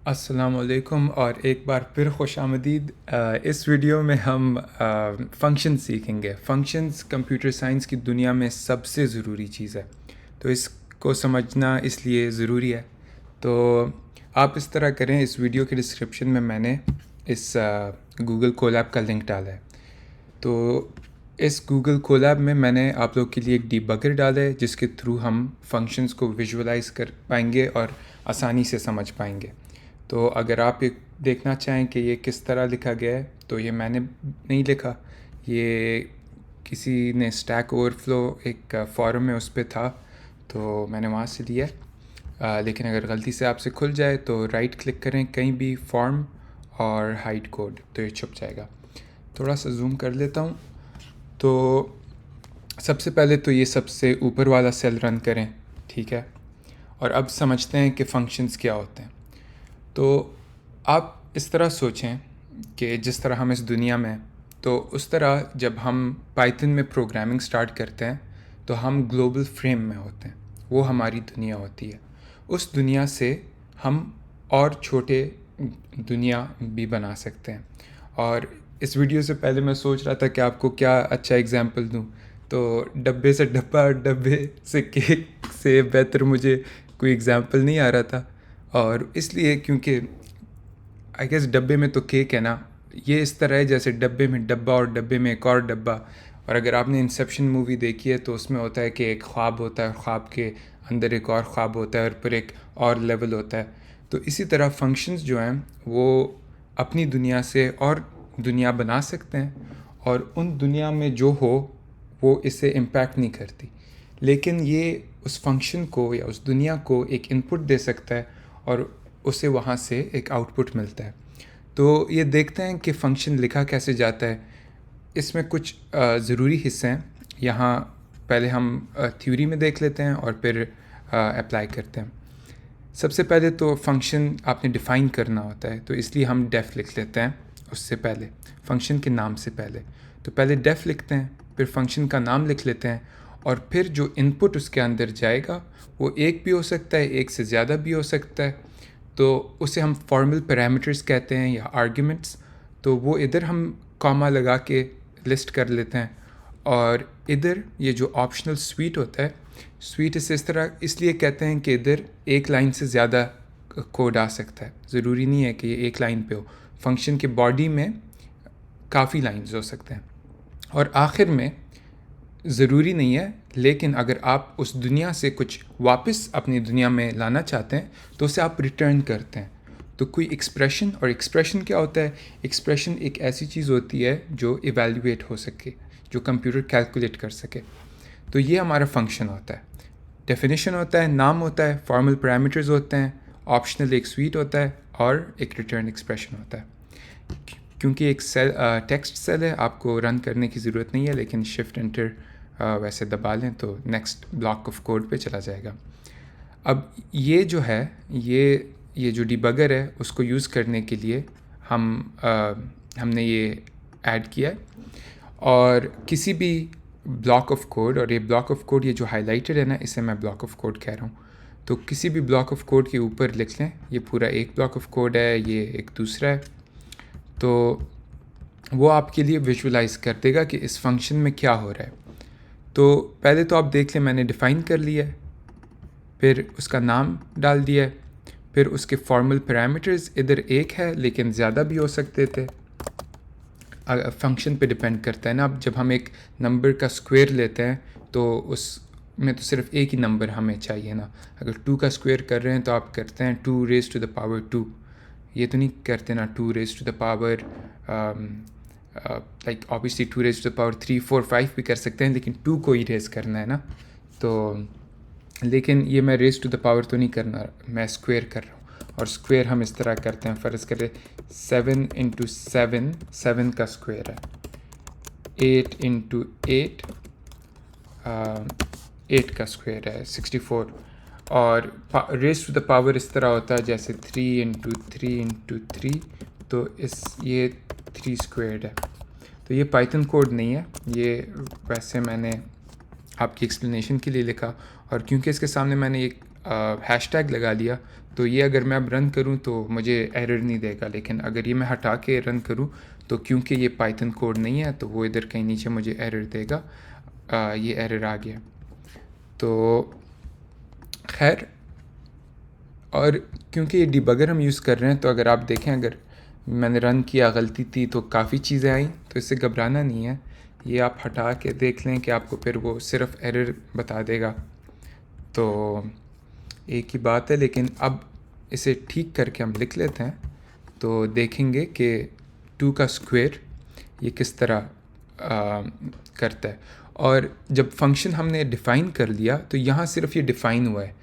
अस्सलामुअलैकुम और एक बार फिर खुशामदीद। इस वीडियो में हम फंक्शन सीखेंगे। फंक्शंस कंप्यूटर साइंस की दुनिया में सबसे ज़रूरी चीज़ है, तो इसको समझना इसलिए ज़रूरी है। तो आप इस तरह करें, इस वीडियो के डिस्क्रिप्शन में मैंने इस गूगल कोलैब का लिंक डाला है। तो इस गूगल कोलैब में मैंने आप लोग के लिए एक डीबगर डाला है जिसके थ्रू हम फंक्शंस को विजुअलाइज कर पाएंगे और आसानी से समझ पाएंगे। तो अगर आप एक देखना चाहें कि ये किस तरह लिखा गया है, तो ये मैंने नहीं लिखा, ये किसी ने स्टैक ओवरफ्लो एक फॉरम में उस पर था, तो मैंने वहाँ से लिया है। लेकिन अगर गलती से आपसे खुल जाए तो राइट क्लिक करें कहीं भी, फॉर्म और हाइड कोड, तो ये छुप जाएगा। थोड़ा सा जूम कर लेता हूँ। तो सबसे पहले तो ये सबसे ऊपर वाला सेल रन करें, ठीक है। और अब समझते हैं कि फंक्शंस क्या होते हैं। तो आप इस तरह सोचें कि जिस तरह हम इस दुनिया में, तो उस तरह जब हम पाइथन में प्रोग्रामिंग स्टार्ट करते हैं तो हम ग्लोबल फ्रेम में होते हैं, वो हमारी दुनिया होती है। उस दुनिया से हम और छोटे दुनिया भी बना सकते हैं। और इस वीडियो से पहले मैं सोच रहा था कि आपको क्या अच्छा एग्जांपल दूं, तो डब्बे से डब्बा, डब्बे से केक से बेहतर मुझे कोई एग्जांपल नहीं आ रहा था। और इसलिए क्योंकि आई गेस डब्बे में तो केक है ना, ये इस तरह है जैसे डब्बे में डब्बा और डब्बे में एक और डब्बा। और अगर आपने इंसेप्शन मूवी देखी है तो उसमें होता है कि एक ख्वाब होता है, ख्वाब के अंदर एक और ख्वाब होता है और फिर एक और लेवल होता है। तो इसी तरह फंक्शंस जो हैं वो अपनी दुनिया से और दुनिया बना सकते हैं, और उन दुनिया में जो हो वो इससे इम्पैक्ट नहीं करती, लेकिन ये उस फंक्शन को या उस दुनिया को एक इनपुट दे सकता है और उसे वहाँ से एक आउटपुट मिलता है। तो ये देखते हैं कि फ़ंक्शन लिखा कैसे जाता है। इसमें कुछ ज़रूरी हिस्से हैं। यहाँ पहले हम थ्योरी में देख लेते हैं और फिर अप्लाई करते हैं। सबसे पहले तो फ़ंक्शन आपने डिफ़ाइन करना होता है, तो इसलिए हम डेफ लिख लेते हैं उससे पहले, फ़ंक्शन के नाम से पहले। तो पहले डेफ लिखते हैं, फिर फ़ंक्शन का नाम लिख लेते हैं, और फिर जो इनपुट उसके अंदर जाएगा वो एक भी हो सकता है, एक से ज़्यादा भी हो सकता है। तो उसे हम फॉर्मल पैरामीटर्स कहते हैं या आर्ग्यूमेंट्स। तो वो इधर हम कॉमा लगा के लिस्ट कर लेते हैं, और इधर ये जो ऑप्शनल स्वीट होता है, स्वीट इसे इस तरह इसलिए कहते हैं कि इधर एक लाइन से ज़्यादा कोड आ सकता है, ज़रूरी नहीं है कि ये एक लाइन पे हो। फंक्शन के बॉडी में काफ़ी लाइंस हो सकते हैं, और आखिर में ज़रूरी नहीं है, लेकिन अगर आप उस दुनिया से कुछ वापस अपनी दुनिया में लाना चाहते हैं तो उसे आप रिटर्न करते हैं। तो कोई एक्सप्रेशन, और एक्सप्रेशन क्या होता है? एक्सप्रेशन एक ऐसी चीज़ होती है जो इवेल्युएट हो सके, जो कंप्यूटर कैलकुलेट कर सके। तो ये हमारा फंक्शन होता है। डेफिनेशन होता है, नाम होता है, फॉर्मल पैरामीटर्स होते हैं, ऑप्शनल एक स्वीट होता है, और एक रिटर्न एक्सप्रेशन होता है। क्योंकि एक सेल टेक्स्ट सेल है, आपको रन करने की ज़रूरत नहीं है, लेकिन शिफ्ट एंटर वैसे दबा लें तो नेक्स्ट ब्लॉक ऑफ कोड पे चला जाएगा। अब ये जो है, ये जो डिबगर है, उसको यूज़ करने के लिए हमने ये ऐड किया है। और किसी भी ब्लॉक ऑफ कोड, और ये ब्लॉक ऑफ कोड, ये जो हाईलाइटेड है ना, इसे मैं ब्लॉक ऑफ कोड कह रहा हूँ। तो किसी भी ब्लॉक ऑफ कोड के ऊपर लिख लें, ये पूरा एक ब्लॉक ऑफ कोड है, ये एक दूसरा है, तो वो आपके लिए विजुअलाइज कर देगा कि इस फंक्शन में क्या हो रहा है। तो पहले तो आप देख लें, मैंने डिफ़ाइन कर लिया है, फिर उसका नाम डाल दिया है, फिर उसके फॉर्मल पैरामीटर्स इधर एक है, लेकिन ज़्यादा भी हो सकते थे, फंक्शन पे डिपेंड करता है ना। अब जब हम एक नंबर का स्क्वायर लेते हैं तो उस में तो सिर्फ एक ही नंबर हमें चाहिए ना। अगर 2 का स्क्वायर कर रहे हैं तो आप करते हैं 2 रेज़ टू द पावर 2, ये तो नहीं करते ना 2 raise to the power like obviously 2 raise to the power 3, 4, 5 भी कर सकते हैं, लेकिन 2 को ही रेज़ करना है ना। तो लेकिन ये मैं रेज़ टू द पावर तो नहीं करना, मैं स्क्वायर कर रहा हूँ। और स्क्वायर हम इस तरह करते हैं, फ़र्ज़ करें 7 इंटू 7, 7 का स्क्वायर है, 8 इंटू 8, 8 का स्क्वायर है 64। और रेज़ टू द पावर इस तरह होता है जैसे 3 इंटू 3 इंटू 3, तो ये 3 स्क्वायर्ड है। तो ये पाइथन कोड नहीं है, ये वैसे मैंने आपकी एक्सप्लेनेशन के लिए लिखा। और क्योंकि इसके सामने मैंने एक हैशटैग लगा लिया, तो ये अगर मैं अब रन करूँ तो मुझे एरर नहीं देगा। लेकिन अगर ये मैं हटा के रन करूँ तो क्योंकि ये पाइथन कोड नहीं है तो वो इधर कहीं नीचे मुझे एरर देगा। ये एरर आ गया। तो खैर, और क्योंकि ये डिबगर हम यूज़ कर रहे हैं तो अगर आप देखें, अगर मैंने रन किया, गलती थी तो काफ़ी चीज़ें आई, तो इससे घबराना नहीं है। ये आप हटा के देख लें कि आपको फिर वो सिर्फ एरर बता देगा, तो एक ही बात है। लेकिन अब इसे ठीक करके हम लिख लेते हैं तो देखेंगे कि 2 का स्क्वायर ये किस तरह करता है। और जब फंक्शन हमने डिफ़ाइन कर लिया तो यहाँ सिर्फ ये डिफ़ाइन हुआ है।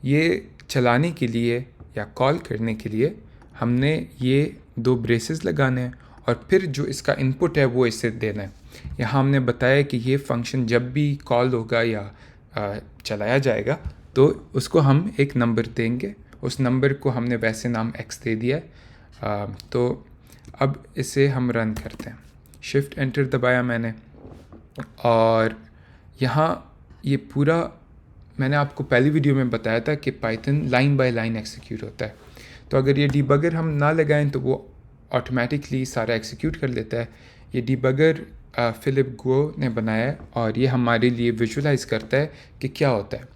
ये चलाने के लिए या कॉल करने के लिए हमने ये 2 ब्रेसेस लगाने हैं और फिर जो इसका इनपुट है वो इसे देना है। यहाँ हमने बताया कि ये फंक्शन जब भी कॉल होगा या चलाया जाएगा तो उसको हम एक नंबर देंगे। उस नंबर को हमने वैसे नाम x दे दिया है। तो अब इसे हम रन करते हैं। शिफ्ट एंटर दबाया मैंने और यहाँ ये पूरा मैंने आपको पहली वीडियो में बताया था कि Python line by line execute होता है। तो अगर ये डिबगर हम ना लगाएं तो वो ऑटोमेटिकली सारा एक्सिक्यूट कर लेता है। ये डिबगर फिलिप गो ने बनाया है और ये हमारे लिए विजुलाइज करता है कि क्या होता है।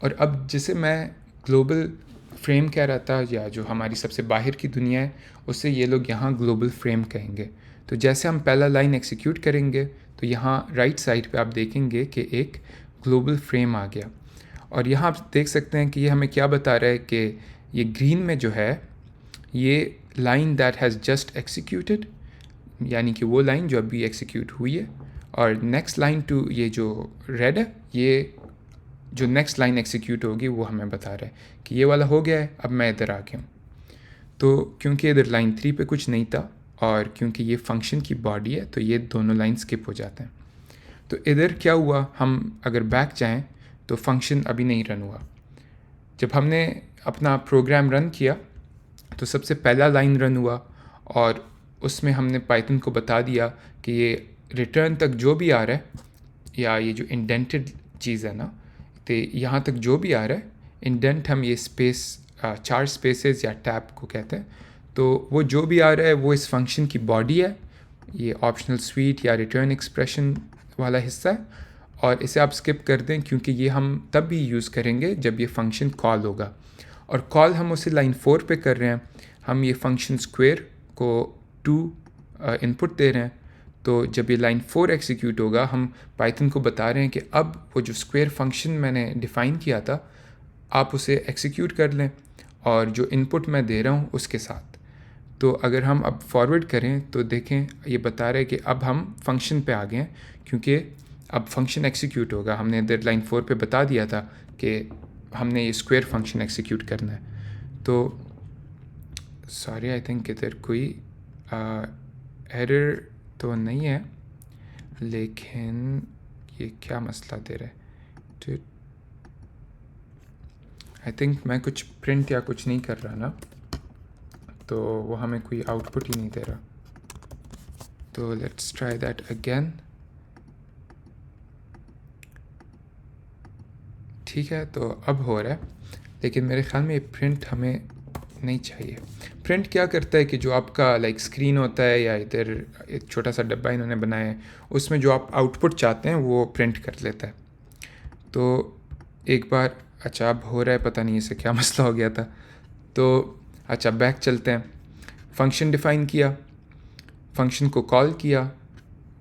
और अब जैसे मैं ग्लोबल फ्रेम कह रहा था, या जो हमारी सबसे बाहर की दुनिया है उससे ये लोग यहाँ ग्लोबल फ्रेम कहेंगे। तो जैसे हम पहला लाइन एक्सिक्यूट करेंगे तो यहाँ राइट साइड पे आप देखेंगे कि एक ग्लोबल फ्रेम आ गया। और यहाँ आप देख सकते हैं कि ये हमें क्या बता रहा है कि ये ग्रीन में जो है ये line that has just executed, यानी कि वो लाइन जो अभी एक्सिक्यूट हुई है, और नेक्स्ट लाइन टू ये जो रेड है ये जो नेक्स्ट लाइन एक्सिक्यूट होगी वो हमें बता रहा है कि ये वाला हो गया है, अब मैं इधर आ गया हूँ। तो क्योंकि इधर लाइन 3 पे कुछ नहीं था और क्योंकि ये फंक्शन की बॉडी है तो ये दोनों लाइन स्किप हो जाते हैं। तो इधर क्या हुआ, हम अगर बैक जाएं तो फंक्शन अभी नहीं रन हुआ। जब हमने अपना प्रोग्राम रन किया तो सबसे पहला लाइन रन हुआ और उसमें हमने पाइथन को बता दिया कि ये रिटर्न तक जो भी आ रहा है, या ये जो इंडेंटेड चीज़ है ना, तो यहाँ तक जो भी आ रहा है, इंडेंट हम ये स्पेस 4 स्पेसेस या टैब को कहते हैं, तो वो जो भी आ रहा है वो इस फंक्शन की बॉडी है। ये ऑप्शनल स्वीट या रिटर्न एक्सप्रेशन वाला हिस्सा है और इसे आप स्किप कर दें क्योंकि ये हम तब भी यूज़ करेंगे जब ये फंक्शन कॉल होगा। और कॉल हम उसे लाइन 4 पे कर रहे हैं। हम ये फंक्शन स्क्वायर को 2 इनपुट दे रहे हैं। तो जब ये लाइन 4 एक्सिक्यूट होगा हम पाइथन को बता रहे हैं कि अब वो जो स्क्वायर फंक्शन मैंने डिफ़ाइन किया था आप उसे एक्सिक्यूट कर लें और जो इनपुट मैं दे रहा हूँ उसके साथ। तो अगर हम अब फॉरवर्ड करें तो देखें ये बता रहे हैं कि अब हम फंक्शन पे आ गए हैं क्योंकि अब फंक्शन एक्सिक्यूट होगा। हमने इधर लाइन 4 पे बता दिया था कि हमने ये स्क्वायर फंक्शन एक्सिक्यूट करना है। तो सॉरी, आई थिंक इधर कोई एरर तो नहीं है, लेकिन ये क्या मसला दे रहा है। आई थिंक मैं कुछ प्रिंट या कुछ नहीं कर रहा ना, तो वो हमें कोई आउटपुट ही नहीं दे रहा। तो लेट्स ट्राई दैट अगेन। ठीक है, तो अब हो रहा है, लेकिन मेरे ख्याल में ये प्रिंट हमें नहीं चाहिए। प्रिंट क्या करता है कि जो आपका लाइक स्क्रीन होता है या इधर एक छोटा सा डब्बा इन्होंने बनाया है उसमें जो आप आउटपुट चाहते हैं वो प्रिंट कर लेता है। तो एक बार अच्छा अब हो रहा है, पता नहीं इसे क्या मसला हो गया था। तो अच्छा बैक चलते हैं। फंक्शन डिफ़ाइन किया, फंक्शन को कॉल किया,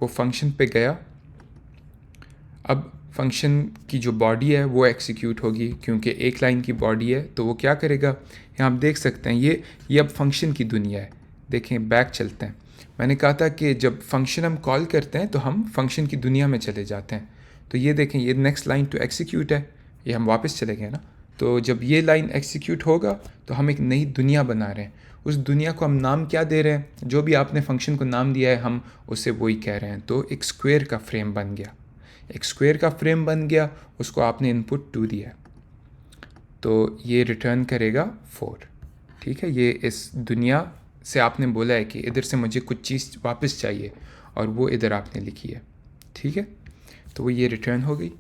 वो फंक्शन पे गया। अब फंक्शन की जो बॉडी है वो एक्सिक्यूट होगी क्योंकि एक लाइन की बॉडी है। तो वो क्या करेगा, यहाँ आप देख सकते हैं ये अब फंक्शन की दुनिया है। देखें बैक चलते हैं। मैंने कहा था कि जब फंक्शन हम कॉल करते हैं तो हम फंक्शन की दुनिया में चले जाते हैं। तो ये देखें ये नेक्स्ट लाइन टू एक्सिक्यूट है, ये हम वापस चले गए ना। तो जब ये लाइन एक्सिक्यूट होगा तो हम एक नई दुनिया बना रहे हैं। उस दुनिया को हम नाम क्या दे रहे हैं, जो भी आपने फंक्शन को नाम दिया है हम उसे वही कह रहे हैं। तो एक स्क्वायर का फ्रेम बन गया, एक स्क्वायर का फ्रेम बन गया, उसको आपने इनपुट 2 दिया, तो ये रिटर्न करेगा 4। ठीक है, ये इस दुनिया से आपने बोला है कि इधर से मुझे कुछ चीज़ वापस चाहिए और वो इधर आपने लिखी है। ठीक है, तो वो ये रिटर्न हो गई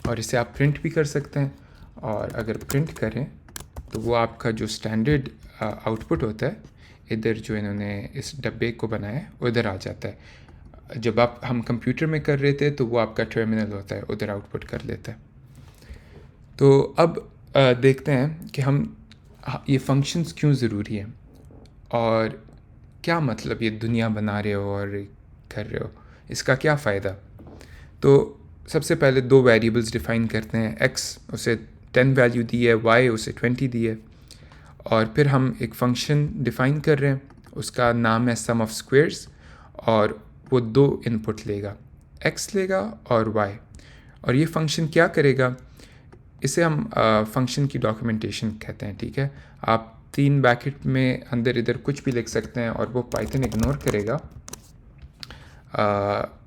और इसे आप प्रिंट भी कर सकते हैं। और अगर प्रिंट करें तो वो आपका जो स्टैंडर्ड आउटपुट होता है इधर जो इन्होंने इस डब्बे को बनाया है उधर आ जाता है। जब हम कंप्यूटर में कर रहे थे तो वो आपका टर्मिनल होता है, उधर आउटपुट कर लेता है। तो अब देखते हैं कि ये फंक्शंस क्यों ज़रूरी है और क्या मतलब ये दुनिया बना रहे हो और कर रहे हो, इसका क्या फ़ायदा। तो सबसे पहले दो वेरिएबल्स डिफ़ाइन करते हैं, x उसे 10 वैल्यू दी है, y उसे 20 दी है, और फिर हम एक फ़ंक्शन डिफ़ाइन कर रहे हैं, उसका नाम है सम ऑफ स्क्वेयर्स, और वो दो इनपुट लेगा, x लेगा और y। और ये फ़ंक्शन क्या करेगा, इसे हम फ़ंक्शन की डॉक्यूमेंटेशन कहते हैं, ठीक है। आप 3 ब्रैकेट में अंदर इधर कुछ भी लिख सकते हैं और वो पाइथन इग्नोर करेगा,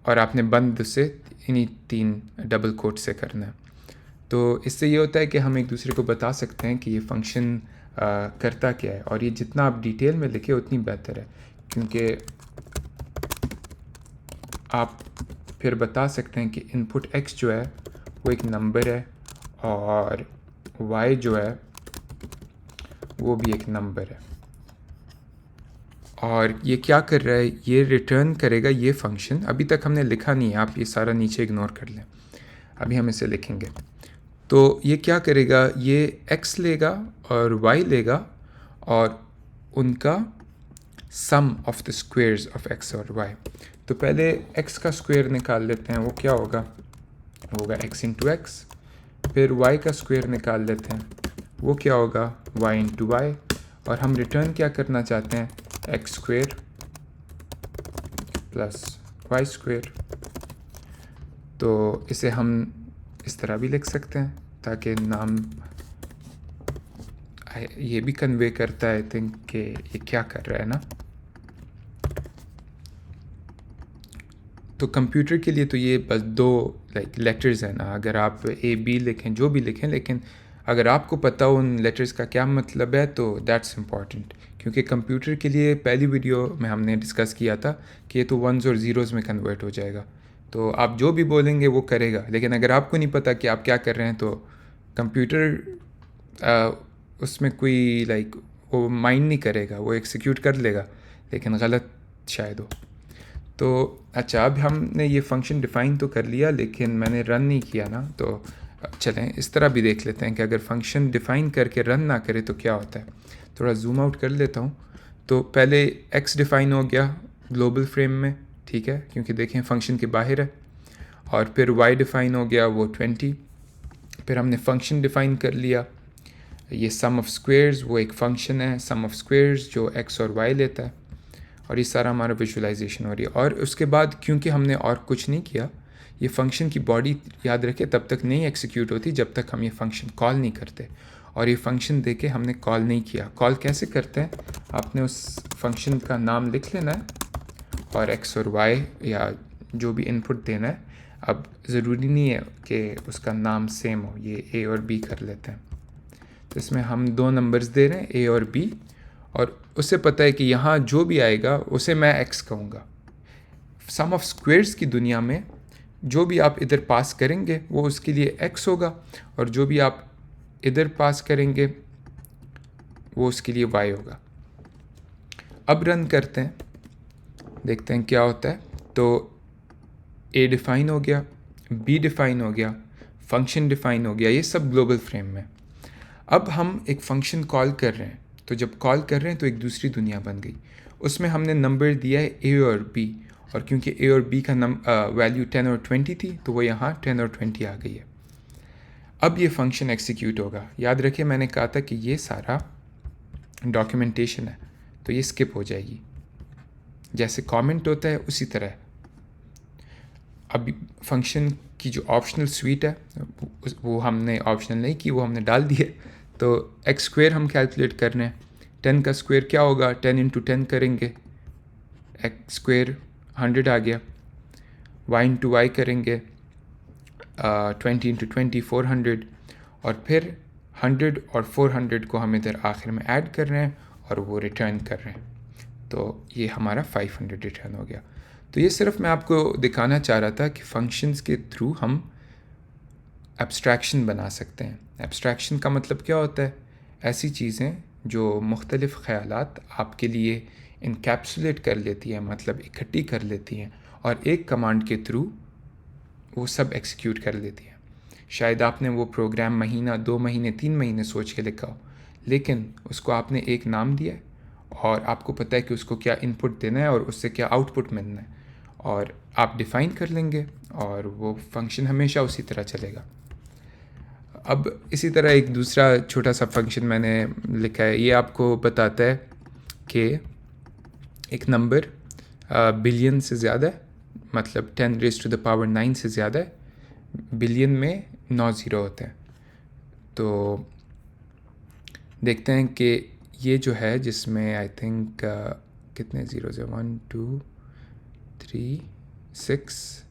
और आपने बंद से इन्हीं 3 डबल कोट से करना है। तो इससे ये होता है कि हम एक दूसरे को बता सकते हैं कि ये फ़ंक्शन करता क्या है, और ये जितना आप डिटेल में लिखे उतनी बेहतर है, क्योंकि आप फिर बता सकते हैं कि इनपुट x जो है वो एक नंबर है और y जो है वो भी एक नंबर है, और ये क्या कर रहा है, ये रिटर्न करेगा ये फंक्शन। अभी तक हमने लिखा नहीं है, आप ये सारा नीचे इग्नोर कर लें, अभी हम इसे लिखेंगे। तो ये क्या करेगा, ये x लेगा और y लेगा और उनका sum of the squares of x और y। तो पहले x का स्क्वायर निकाल लेते हैं, वो क्या होगा, वो होगा x इंटू एक्स। फिर y का स्क्वायर निकाल लेते हैं, वो क्या होगा, y इंटू वाई। और हम रिटर्न क्या करना चाहते हैं, X square plus Y square. तो इसे हम इस तरह भी लिख सकते हैं ताकि नाम ये भी कन्वे करता है, आई थिंक, कि ये क्या कर रहा है ना। तो कंप्यूटर के लिए तो ये बस दो लेटर्स हैं ना, अगर आप ए बी लिखें, जो भी लिखें, लेकिन अगर आपको पता हो उन लेटर्स का क्या मतलब है तो दैट्स इम्पॉर्टेंट, क्योंकि कंप्यूटर के लिए पहली वीडियो में हमने डिस्कस किया था कि ये तो वंस और ज़ीरोज़ में कन्वर्ट हो जाएगा। तो आप जो भी बोलेंगे वो करेगा, लेकिन अगर आपको नहीं पता कि आप क्या कर रहे हैं तो कंप्यूटर उसमें कोई वो माइंड नहीं करेगा, वो एग्जीक्यूट कर लेगा लेकिन गलत शायद हो। तो अच्छा, अब हमने ये फंक्शन डिफ़ाइन तो कर लिया लेकिन मैंने रन नहीं किया ना, तो चलें इस तरह भी देख लेते हैं कि अगर फंक्शन डिफ़ाइन करके रन ना करे तो क्या होता है। थोड़ा जूम आउट कर लेता हूँ। तो पहले x डिफ़ाइन हो गया ग्लोबल फ्रेम में, ठीक है, क्योंकि देखें फंक्शन के बाहर है। और फिर y डिफ़ाइन हो गया वो 20। फिर हमने फंक्शन डिफ़ाइन कर लिया, ये सम ऑफ स्क्वेयर्स, वो एक फंक्शन है सम ऑफ स्क्वेयर्स जो x और y लेता है, और ये सारा हमारा विजुअलाइजेशन हो रही है। और उसके बाद क्योंकि हमने और कुछ नहीं किया, ये फंक्शन की बॉडी याद रखें तब तक नहीं एग्जीक्यूट होती जब तक हम ये फंक्शन कॉल नहीं करते, और ये फंक्शन देके हमने कॉल नहीं किया। कॉल कैसे करते हैं, आपने उस फंक्शन का नाम लिख लेना है और x और y या जो भी इनपुट देना है। अब ज़रूरी नहीं है कि उसका नाम सेम हो, ये a और b कर लेते हैं। तो इसमें हम दो नंबर्स दे रहे हैं a और b, और उसे पता है कि यहाँ जो भी आएगा उसे मैं x कहूँगा। सम ऑफ स्क्वेयर्स की दुनिया में जो भी आप इधर पास करेंगे वो उसके लिए x होगा, और जो भी आप इधर पास करेंगे वो उसके लिए y होगा। अब रन करते हैं, देखते हैं क्या होता है। तो a डिफ़ाइन हो गया, b डिफ़ाइन हो गया, फंक्शन डिफ़ाइन हो गया, ये सब ग्लोबल फ्रेम में। अब हम एक फ़ंक्शन कॉल कर रहे हैं, तो जब कॉल कर रहे हैं तो एक दूसरी दुनिया बन गई। उसमें हमने नंबर दिया है a और b, और क्योंकि a और b का वैल्यू 10 और 20 थी तो वो यहाँ 10 और 20 आ गई है। अब ये फंक्शन एग्जीक्यूट होगा। याद रखिए मैंने कहा था कि ये सारा डॉक्यूमेंटेशन है, तो ये स्किप हो जाएगी, जैसे कमेंट होता है उसी तरह। अब फंक्शन की जो ऑप्शनल स्वीट है वो हमने ऑप्शनल नहीं की, वो हमने डाल दी है। तो एक्स स्क्वेयर हम कैलकुलेट कर रहे हैं, 10 का स्क्वेयर क्या होगा, 10 इंटू 10 करेंगे, एक्स स्क्वेयर 100 आ गया। y इंटू वाई करेंगे 20 इंटू 20 400, और फिर 100 और 400 को हम इधर आखिर में ऐड कर रहे हैं और वो रिटर्न कर रहे हैं। तो ये हमारा 500 रिटर्न हो गया। तो ये सिर्फ मैं आपको दिखाना चाह रहा था कि फंक्शंस के थ्रू हम एब्स्ट्रैक्शन बना सकते हैं। एब्स्ट्रैक्शन का मतलब क्या होता है? ऐसी चीज़ें जो मुख्तलिफ़ ख़यालात आपके लिए इनकैप्सुलेट कर लेती हैं, मतलब इकट्ठी कर लेती हैं, और एक कमांड के थ्रू वो सब एग्जीक्यूट कर लेती हैं। शायद आपने वो प्रोग्राम महीना, 2 महीने, 3 महीने सोच के लिखा हो, लेकिन उसको आपने एक नाम दिया है और आपको पता है कि उसको क्या इनपुट देना है और उससे क्या आउटपुट मिलना है, और आप डिफ़ाइन कर लेंगे और वो फंक्शन हमेशा उसी तरह चलेगा। अब इसी तरह एक दूसरा छोटा सा फंक्शन मैंने लिखा है। ये आपको बताता है कि एक नंबर बिलियन से ज़्यादा है, मतलब 10⁻⁹ से ज़्यादा है। बिलियन में 9 ज़ीरो होते हैं। तो देखते हैं कि ये जो है, जिसमें आई थिंक कितने ज़ीरो है, 1 2 3 6,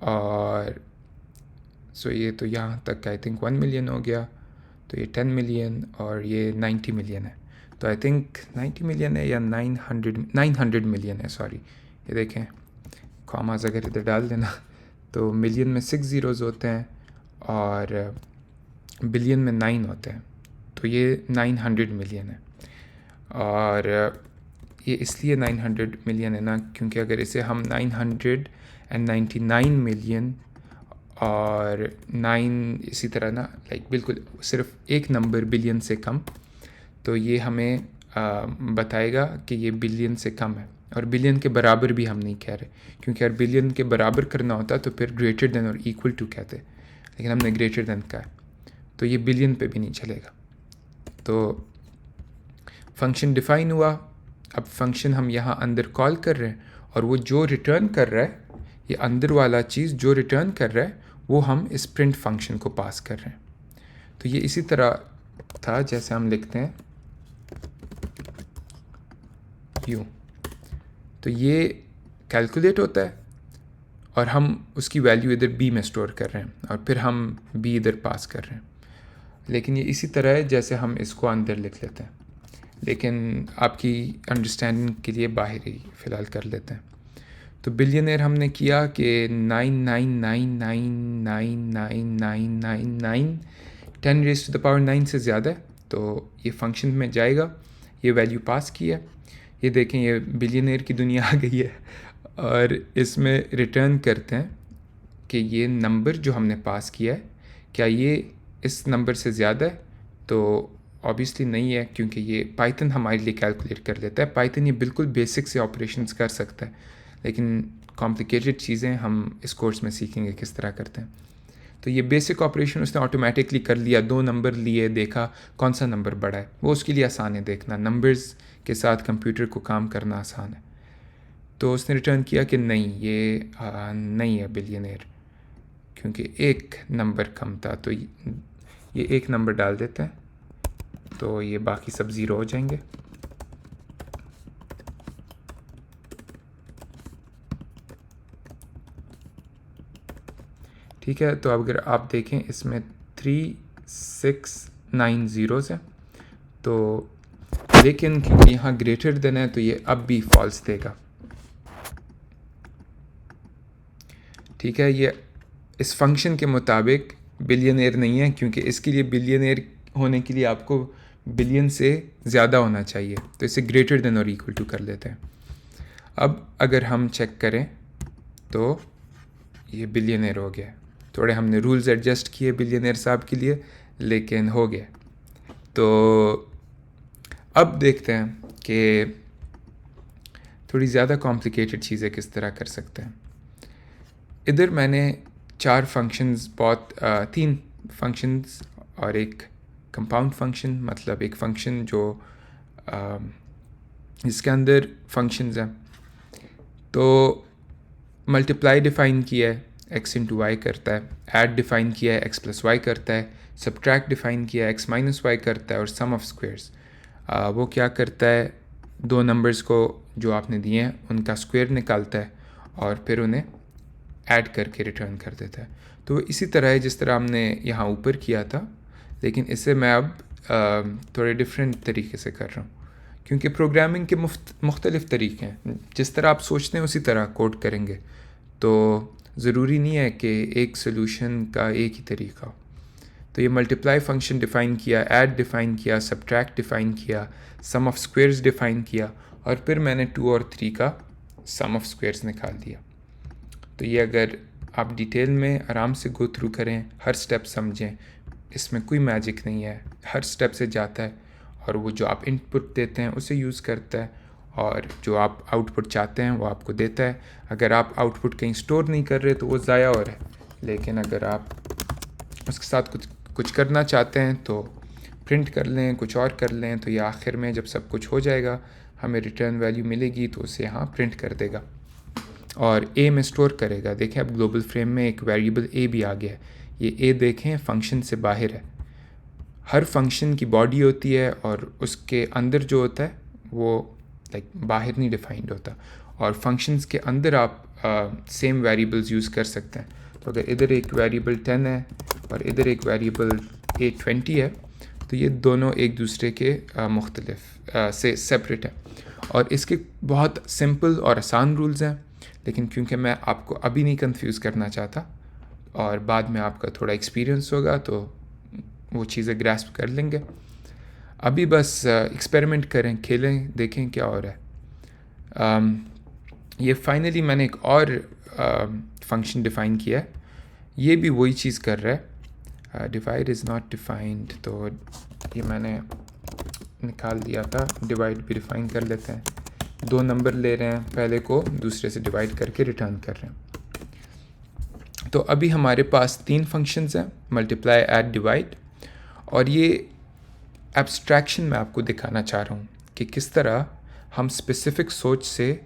और सो ये तो यहाँ तक आई थिंक 1 मिलियन हो गया, तो ये 10 मिलियन और ये 90 मिलियन है। तो आई थिंक 90 मिलियन है या 900 मिलियन है, सॉरी। ये देखें, कॉमास अगर इधर डाल देना तो मिलियन में 6 ज़ीरोज़ होते हैं और बिलियन में 9 होते हैं, तो ये 900 मिलियन है। और ये इसलिए 900 मिलियन है ना, क्योंकि अगर इसे हम 999 मिलियन और 9 इसी तरह ना, लाइक बिल्कुल सिर्फ एक नंबर बिलियन से कम, तो ये हमें बताएगा कि ये बिलियन से कम है। और बिलियन के बराबर भी हम नहीं कह रहे, क्योंकि अगर बिलियन के बराबर करना होता तो फिर ग्रेटर देन और इक्वल टू कहते, लेकिन हमने ग्रेटर देन कहा है, तो ये बिलियन पे भी नहीं चलेगा। तो फंक्शन डिफ़ाइन हुआ। अब फंक्शन हम यहाँ अंदर कॉल कर रहे हैं, और वो जो रिटर्न कर रहा है, ये अंदर वाला चीज़ जो रिटर्न कर रहा है, वो हम इस प्रिंट फंक्शन को पास कर रहे हैं। तो ये इसी तरह था जैसे हम लिखते हैं यूँ। तो ये कैलकुलेट होता है और हम उसकी वैल्यू इधर बी में स्टोर कर रहे हैं, और फिर हम बी इधर पास कर रहे हैं। लेकिन ये इसी तरह है जैसे हम इसको अंदर लिख लेते हैं, लेकिन आपकी अंडरस्टैंडिंग के लिए बाहर ही फ़िलहाल कर लेते हैं। तो बिलियनेयर हमने किया कि 999999999 10⁻⁹ से ज़्यादा है, तो ये फंक्शन में जाएगा, ये वैल्यू पास की है। ये देखें, ये बिलियनेयर की दुनिया आ गई है, और इसमें रिटर्न करते हैं कि ये नंबर जो हमने पास किया है, क्या ये इस नंबर से ज़्यादा है? तो ऑब्वियसली नहीं है, क्योंकि ये पाइथन हमारे लिए कैलकुलेट कर लेता है। पाइथन ये बिल्कुल बेसिक से ऑपरेशंस कर सकता है, लेकिन कॉम्प्लिकेटेड चीज़ें हम इस कोर्स में सीखेंगे किस तरह करते हैं। तो ये बेसिक ऑपरेशन उसने ऑटोमेटिकली कर लिया। 2 नंबर लिए, देखा कौन सा नंबर बड़ा है, वो उसके लिए आसान है देखना। नंबर्स के साथ कंप्यूटर को काम करना आसान है। तो उसने रिटर्न किया कि नहीं, ये नहीं है बिलियनेयर, क्योंकि एक नंबर कम था। तो ये एक नंबर डाल देते हैं, तो ये बाकी सब ज़ीरो हो जाएंगे। ठीक है, तो अगर आप देखें इसमें 3690 ज़ीरोज़ हैं, तो लेकिन क्योंकि यहाँ ग्रेटर देन है, तो ये अब भी फॉल्स देगा। ठीक है, ये इस फंक्शन के मुताबिक बिलियनेयर नहीं है, क्योंकि इसके लिए बिलियनेयर होने के लिए आपको बिलियन से ज़्यादा होना चाहिए, तो इसे ग्रेटर देन और इक्वल टू कर लेते हैं। अब अगर हम चेक करें तो ये बिलियनेयर हो गया। थोड़े हमने रूल्स एडजस्ट किए बिलियनेयर साहब के लिए, लेकिन हो गया। तो अब देखते हैं कि थोड़ी ज़्यादा कॉम्प्लिकेटेड चीज़ें किस तरह कर सकते हैं। इधर मैंने 4 फंक्शंस, 3 फंक्शंस और एक कंपाउंड फंक्शन, मतलब एक फंक्शन जो इसके अंदर फंक्शंस हैं। तो मल्टीप्लाई डिफ़ाइन किया है, x इंटू वाई करता है। ऐड डिफ़ाइन किया है, x प्लस वाई करता है। सब्ट्रैक्ट डिफ़ाइन किया है, x माइनस वाई करता है। और सम ऑफ स्क्वेयर्स, वो क्या करता है, 2 नंबर्स को जो आपने दिए हैं उनका स्क्वायर निकालता है और फिर उन्हें ऐड करके रिटर्न कर देता है। तो इसी तरह है जिस तरह हमने यहाँ ऊपर किया था, लेकिन इसे मैं अब थोड़े डिफरेंट तरीके से कर रहा हूँ, क्योंकि प्रोग्रामिंग के मुख्तलिफ़ तरीके हैं। जिस तरह आप सोचते हैं उसी तरह कोड करेंगे, तो ज़रूरी नहीं है कि एक सोल्यूशन का एक ही तरीका हो। तो ये मल्टीप्लाई फंक्शन डिफ़ाइन किया, ऐड डिफ़ाइन किया, सब्ट्रैक्ट डिफ़ाइन किया, सम ऑफ स्क्वेयर्स डिफ़ाइन किया, और फिर मैंने 2 और 3 का सम ऑफ स्क्वेयर्स निकाल दिया। तो ये अगर आप डिटेल में आराम से गो थ्रू करें, हर स्टेप समझें, इसमें कोई मैजिक नहीं है, हर स्टेप से जाता है और वो जो आप इनपुट देते हैं उसे यूज़ करता है, और जो आप आउटपुट चाहते हैं वो आपको देता है। अगर आप आउटपुट कहीं स्टोर नहीं कर रहे तो वो ज़ाया हो रहा है, लेकिन अगर आप उसके साथ कुछ करना चाहते हैं तो प्रिंट कर लें, कुछ और कर लें, तो ये आखिर में जब सब कुछ हो जाएगा हमें रिटर्न वैल्यू मिलेगी तो उसे यहाँ प्रिंट कर देगा और ए में स्टोर करेगा। देखें अब ग्लोबल फ्रेम में एक वेरिएबल ए भी आ गया है। ये ए देखें फंक्शन से बाहर है। हर फंक्शन की बॉडी होती है और उसके अंदर जो होता है वो बाहर नहीं डिफाइंड होता, और फंक्शंस के अंदर आप सेम वेरिएबल्स यूज़ कर सकते हैं। तो अगर इधर एक वेरिएबल 10 है और इधर एक वेरिएबल A20 है तो ये दोनों एक दूसरे के मुख्तलिफ से सेपरेट है, और इसके बहुत सिंपल और आसान रूल्स हैं, लेकिन क्योंकि मैं आपको अभी नहीं कंफ्यूज करना चाहता और बाद में आपका थोड़ा एक्सपीरियंस होगा तो वो चीज़ें ग्रास्प कर लेंगे। अभी बस एक्सपेरिमेंट करें, खेलें, देखें क्या हो रहा है। ये फाइनली मैंने एक और फंक्शन डिफ़ाइन किया है, ये भी वही चीज़ कर रहा है। डिवाइड इज़ नॉट डिफाइंड, तो ये मैंने निकाल दिया था। डिवाइड भी डिफ़ाइन कर लेते हैं। 2 नंबर ले रहे हैं, पहले को दूसरे से डिवाइड करके रिटर्न कर रहे हैं। तो अभी हमारे पास 3 फंक्शंस हैं, मल्टीप्लाई, ऐड, डिवाइड, और ये एब्स्ट्रैक्शन मैं आपको दिखाना चाह रहा हूँ कि किस तरह हम स्पेसिफिक सोच से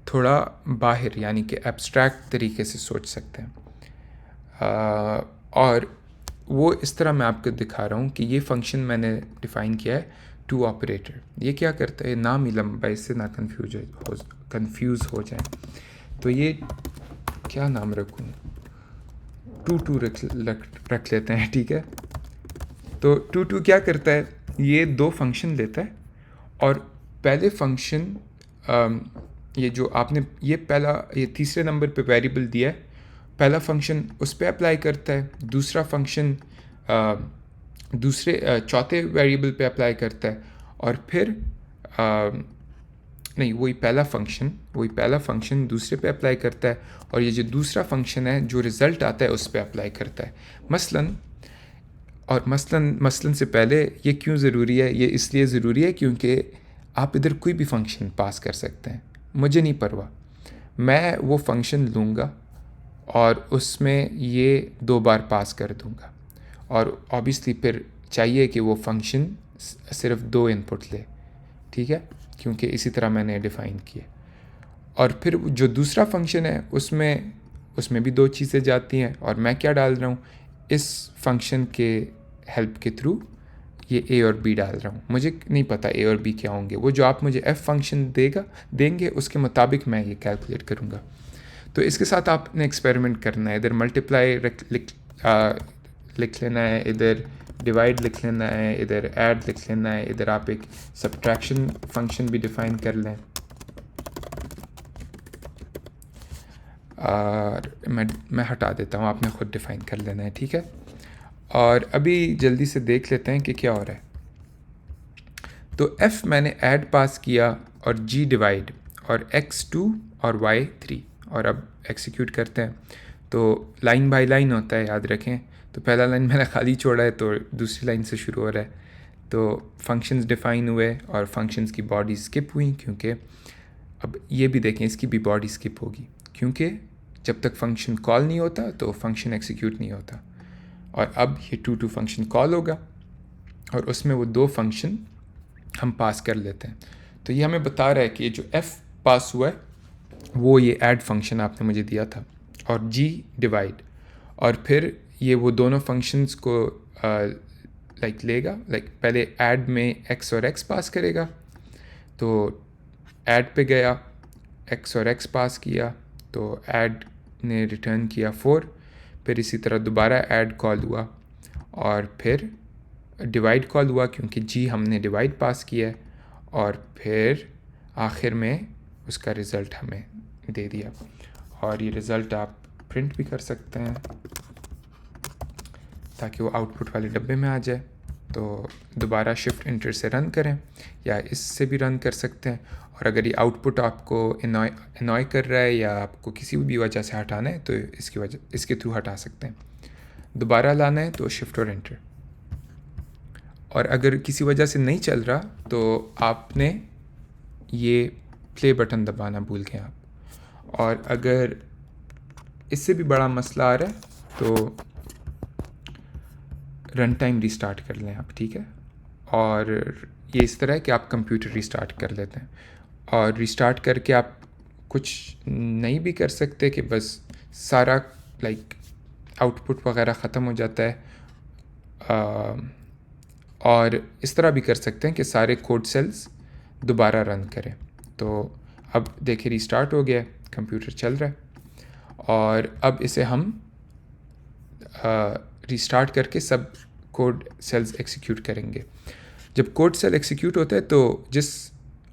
थोड़ा बाहर, यानी कि एब्स्ट्रैक्ट तरीके से सोच सकते हैं। और वो इस तरह मैं आपको दिखा रहा हूँ कि ये फंक्शन मैंने डिफ़ाइन किया है, टू ऑपरेटर। ये क्या करता है, नाम ही लंबा, इससे ना कंफ्यूज हो जाए। तो ये क्या नाम रखूँ, टू रख लेते हैं, ठीक है। तो टू क्या करता है, ये 2 फंक्शन लेता है और पहले फंक्शन ये जो आपने ये तीसरे नंबर पे वेरिएबल दिया है, पहला फंक्शन उस पर अप्लाई करता है, दूसरा फंक्शन चौथे वेरिएबल पे अप्लाई करता है, और फिर नहीं, वही पहला फंक्शन दूसरे पे अप्लाई करता है, और ये जो दूसरा फंक्शन है जो रिज़ल्ट आता है उस पर अप्लाई करता है। मसलन से पहले ये क्यों ज़रूरी है, ये इसलिए ज़रूरी है क्योंकि आप इधर कोई भी फंक्शन पास कर सकते हैं, मुझे नहीं परवाह, मैं वो फंक्शन लूँगा और उसमें ये 2 बार पास कर दूँगा, और ऑब्वियसली फिर चाहिए कि वो फंक्शन सिर्फ 2 इनपुट ले, ठीक है, क्योंकि इसी तरह मैंने डिफ़ाइन किया। और फिर जो दूसरा फंक्शन है उसमें भी 2 चीज़ें जाती हैं, और मैं क्या डाल रहा हूँ, इस फंक्शन के हेल्प के थ्रू ये ए और बी डाल रहा हूँ। मुझे नहीं पता ए और बी क्या होंगे, वो जो आप मुझे एफ फंक्शन देंगे उसके मुताबिक मैं ये कैलकुलेट करूँगा। तो इसके साथ आपने एक्सपेरिमेंट करना है, इधर मल्टीप्लाई लिख लेना है, इधर डिवाइड लिख लेना है, इधर ऐड लिख लेना है, इधर आप एक सब्ट्रैक्शन फंक्शन भी डिफ़ाइन कर लें। और मैं हटा देता हूँ, आपने ख़ुद डिफ़ाइन कर लेना है, ठीक है। और अभी जल्दी से देख लेते हैं कि क्या हो रहा है। तो f मैंने ऐड पास किया और g डिवाइड और x2 और y3, और अब एक्सिक्यूट करते हैं। तो लाइन बाय लाइन होता है, याद रखें। तो पहला लाइन मैंने खाली छोड़ा है तो दूसरी लाइन से शुरू हो रहा है। तो फंक्शंस डिफ़ाइन हुए और फंक्शंस की बॉडी स्किप हुई, क्योंकि अब ये भी देखें इसकी भी बॉडी स्किप होगी, क्योंकि जब तक फंक्शन कॉल नहीं होता तो फंक्शन एक्सिक्यूट नहीं होता। और अब ये टू फंक्शन कॉल होगा और उसमें वो 2 फंक्शन हम पास कर लेते हैं। तो ये हमें बता रहा है कि ये जो f पास हुआ है वो ये ऐड फंक्शन आपने मुझे दिया था, और g डिवाइड, और फिर ये वो दोनों फंक्शंस को लेगा, पहले ऐड में x और x पास करेगा। तो ऐड पे गया, x और x पास किया, तो ऐड ने रिटर्न किया 4, फिर इसी तरह दोबारा ऐड कॉल हुआ और फिर डिवाइड कॉल हुआ क्योंकि जी हमने डिवाइड पास किया है, और फिर आखिर में उसका रिज़ल्ट हमें दे दिया। और ये रिज़ल्ट आप प्रिंट भी कर सकते हैं। ताकि वो आउटपुट वाले डब्बे में आ जाए। तो दोबारा शिफ्ट इंटर से रन करें या इससे भी रन कर सकते हैं। और अगर ये आउटपुट आपको इनॉय कर रहा है या आपको किसी भी वजह से हटाना है तो इसके थ्रू हटा सकते हैं। दोबारा लाना है तो शिफ्ट और एंटर। और अगर किसी वजह से नहीं चल रहा तो आपने ये प्ले बटन दबाना भूल गए आप। और अगर इससे भी बड़ा मसला आ रहा है तो रन टाइम रिस्टार्ट कर लें आप, ठीक है। और ये इस तरह है कि आप कंप्यूटर रिस्टार्ट कर लेते हैं और रिस्टार्ट करके आप कुछ नहीं भी कर सकते कि बस सारा आउटपुट वगैरह ख़त्म हो जाता है। और इस तरह भी कर सकते हैं कि सारे कोड सेल्स दोबारा रन करें। तो अब देखिए रिस्टार्ट हो गया, कंप्यूटर चल रहा है। और अब इसे हम रिस्टार्ट करके सब कोड सेल्स एग्जीक्यूट करेंगे। जब कोड सेल एग्जीक्यूट होता है तो जिस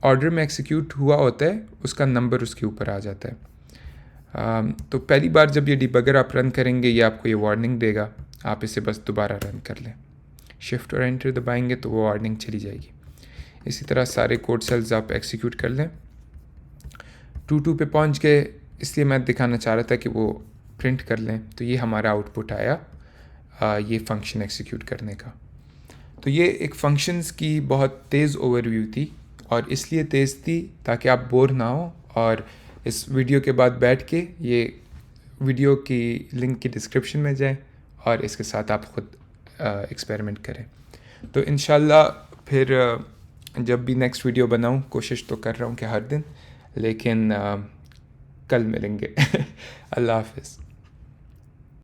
ऑर्डर में एग्जीक्यूट हुआ होता है उसका नंबर उसके ऊपर आ जाता है। तो पहली बार जब ये डिबगर आप रन करेंगे ये आपको ये वार्निंग देगा, आप इसे बस दोबारा रन कर लें। शिफ्ट और एंटर दबाएंगे तो वो वार्निंग चली जाएगी। इसी तरह सारे कोड सेल्स आप एग्जीक्यूट कर लें। 2 पे पहुंच गए, इसलिए मैं दिखाना चाह रहा था कि वो प्रिंट कर लें। तो ये हमारा आउटपुट आया ये फंक्शन एग्जीक्यूट करने का। तो ये एक फ़ंक्शंस की बहुत तेज़ ओवरव्यू थी और इसलिए तेज़ थी ताकि आप बोर ना हो और इस वीडियो के बाद बैठ के ये वीडियो की लिंक की डिस्क्रिप्शन में जाएं और इसके साथ आप ख़ुद एक्सपेरिमेंट करें। तो इंशाल्लाह फिर जब भी नेक्स्ट वीडियो बनाऊं, कोशिश तो कर रहा हूं कि हर दिन, लेकिन कल मिलेंगे। अल्लाह हाफ़िज़।